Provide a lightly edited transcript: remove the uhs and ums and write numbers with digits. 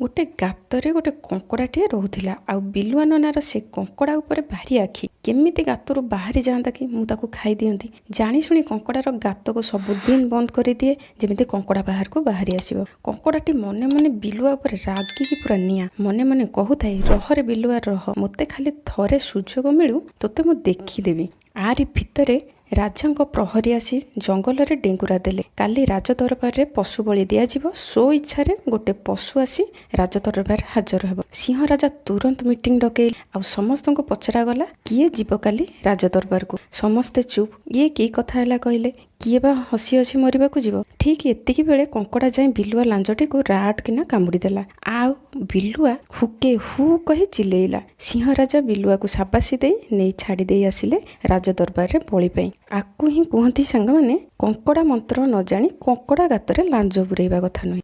गोटे गातरे गोटे कंकड़ाटे रोला आ बिलुआ ननार से कंकड़ा उपर भारी आखि केमिति गातरू बाहरी जाता कि मुझे खाई दियंती जाशुणी कंकड़ार गात को सबुदिन बंद कर दिए जमी कंकड़ा बाहर को बाहरी आसो। कंकड़ाटी मने मने बिलुआ उपर रागिकी पूरा निआ मने मने कहूए रहरे बिलुआ रह मते खाली थरे सुजोग मिलू तोते मु देखीदेवी। आरी भितरे राजा प्रहरी आसी जंगल रे डेंगुरा देले काली राजदरबार रे पशु बलि दिया सो इच्छा रे गोटे पशु आसी राजदरबार हाजर हेब। सिंह राजा तुरंत मीटिंग डकैले आ समस्त को पचरा गला किए जीव काली राजदरबार को। समस्ते चुप ये की कथा है कहले किए बा हसी हसी मरवा को जीव। ठीक एतिकी बेले कंकड़ा जाए बिलुआ लांजटी को राट किना कामुड़ी देला आ बिलुआ हुके हु कही चिलेइला। सिंह राजा बिलुआ को साबासी दे नहीं छाड़ी दे आसिले राजदरबार रे बलि पई। आकु ही कहती सांग माने कंकड़ा मंत्र न जानी कंकड़ा गातरे लांज बुरेवा कथा नुहे।